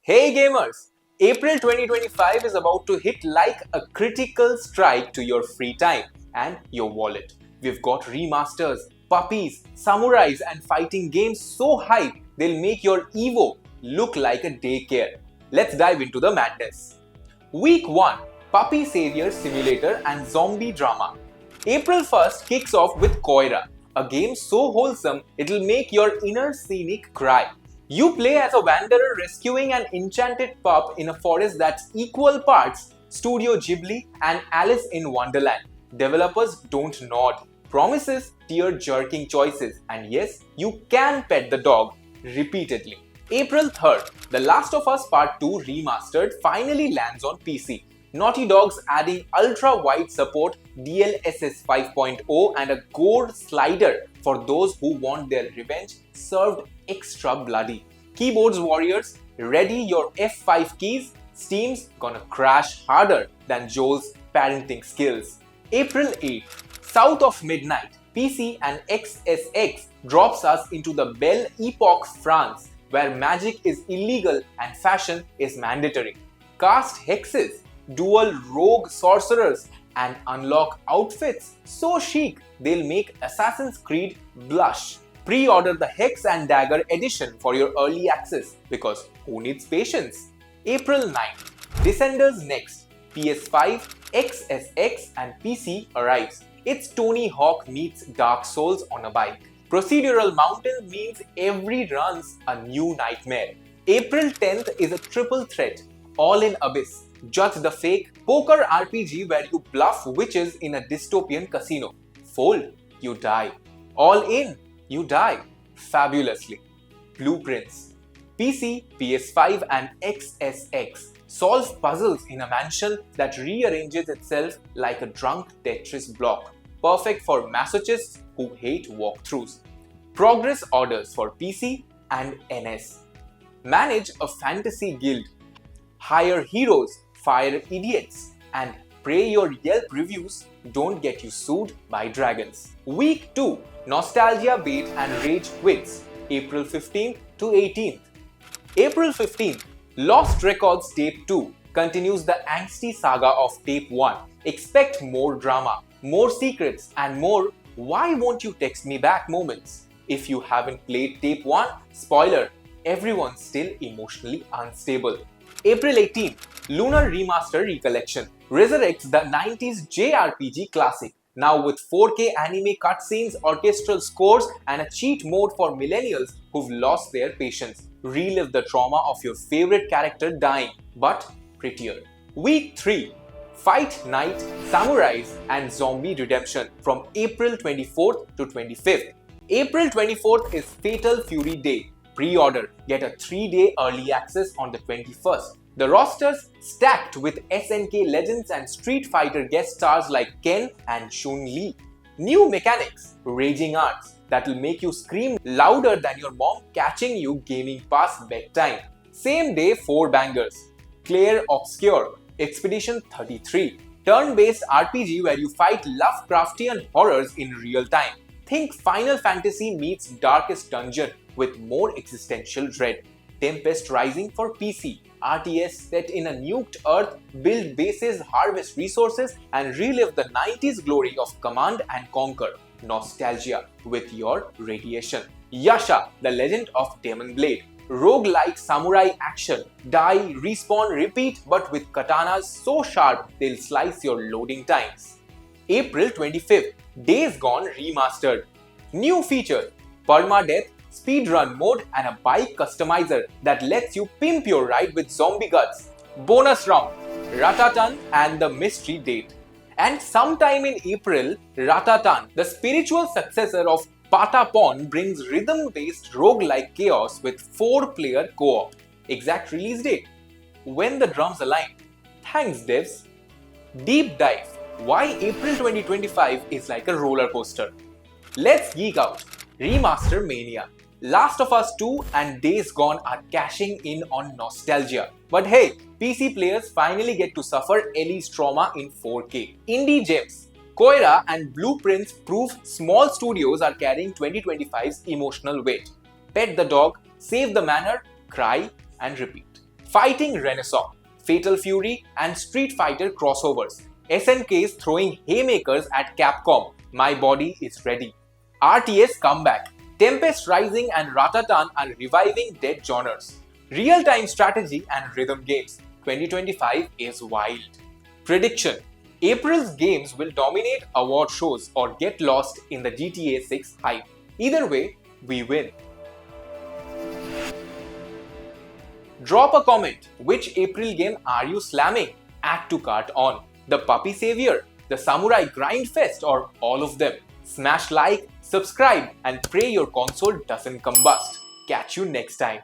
Hey gamers! April 2025 is about to hit like a critical strike to your free time and your wallet. We've got remasters, puppies, samurais and fighting games so hype they'll make your Evo look like a daycare. Let's dive into the madness. Week 1, Puppy Savior Simulator and Zombie Drama. April 1st kicks off with Koira, a game so wholesome it'll make your inner cynic cry. You play as a wanderer rescuing an enchanted pup in a forest that's equal parts Studio Ghibli and Alice in Wonderland. Developers don't nod. Promises, tear-jerking choices, and yes, you can pet the dog repeatedly. April 3rd, The Last of Us Part 2 Remastered finally lands on PC. Naughty Dog's adding ultra-wide support, DLSS 5.0 and a gore slider for those who want their revenge served extra bloody. Keyboards warriors, ready your F5 keys, Steam's gonna crash harder than Joel's parenting skills. April 8th, South of Midnight, PC and XSX drops us into the Belle Epoque France, where magic is illegal and fashion is mandatory. Cast hexes, dual rogue sorcerers, and unlock outfits so chic they'll make Assassin's Creed blush. Pre-order the Hex and Dagger edition for your early access because who needs patience? April 9th, Descenders Next, PS5, XSX and PC arrives. It's Tony Hawk meets Dark Souls on a bike. Procedural mountain means every run's a new nightmare. April 10th is a triple threat, All in Abyss, Judge the Fake, poker RPG where you bluff witches in a dystopian casino. Fold, you die. All in, you die. Fabulously. Blueprints, PC, PS5 and XSX solve puzzles in a mansion that rearranges itself like a drunk Tetris block. Perfect for masochists who hate walkthroughs. Progress orders for PC and NS. Manage a fantasy guild. Hire heroes, fire idiots, and pray your Yelp reviews don't get you sued by dragons. Week 2, Nostalgia Bait and Rage Quits, April 15th to 18th. April 15th, Lost Records Tape 2 continues the angsty saga of Tape 1. Expect more drama, more secrets, and more "why won't you text me back" moments. If you haven't played Tape 1, spoiler, everyone's still emotionally unstable. April 18th, Lunar Remaster Recollection resurrects the 90s JRPG classic, now with 4K anime cutscenes, orchestral scores, and a cheat mode for millennials who've lost their patience. Relive the trauma of your favorite character dying, but prettier. Week 3, Fight Night, Samurais, and Zombie Redemption from April 24th to 25th. April 24th is Fatal Fury Day. Pre-order, get a 3-day early access on the 21st. The roster's stacked with SNK legends and Street Fighter guest stars like Ken and Chun-Li. New mechanics, raging arts that'll make you scream louder than your mom catching you gaming past bedtime. Same day 4 bangers. Clair Obscur, Expedition 33, turn-based RPG where you fight Lovecraftian horrors in real time. Think Final Fantasy meets Darkest Dungeon with more existential dread. Tempest Rising for PC, RTS set in a nuked Earth, build bases, harvest resources, and relive the 90s glory of Command and Conquer. Nostalgia with your radiation. Yasha, the Legend of Demon Blade, roguelike samurai action. Die, respawn, repeat, but with katanas so sharp they'll slice your loading times. April 25th, Days Gone Remastered. New feature, permadeath, speedrun mode, and a bike customizer that lets you pimp your ride with zombie guts. Bonus round, Ratatan and the Mystery Date. And sometime in April, Ratatan, the spiritual successor of Patapon, brings rhythm-based roguelike chaos with 4-player co-op. Exact release date, when the drums align. Thanks devs. Deep dive, why April 2025 is like a roller coaster. Let's geek out. Remaster Mania. Last of Us 2 and Days Gone are cashing in on nostalgia. But hey, PC players finally get to suffer Ellie's trauma in 4K. Indie gems. Koira and Blueprints prove small studios are carrying 2025's emotional weight. Pet the dog, save the manor, cry and repeat. Fighting Renaissance, Fatal Fury and Street Fighter crossovers. SNKs throwing haymakers at Capcom. My body is ready. RTS comeback. Tempest Rising and Ratatan are reviving dead genres. Real-time strategy and rhythm games. 2025 is wild. Prediction: April's games will dominate award shows or get lost in the GTA 6 hype. Either way, we win. Drop a comment. Which April game are you slamming? Add to cart on. The Puppy Savior, the Samurai Grind Fest, or all of them? Smash like, subscribe, and pray your console doesn't combust. Catch you next time.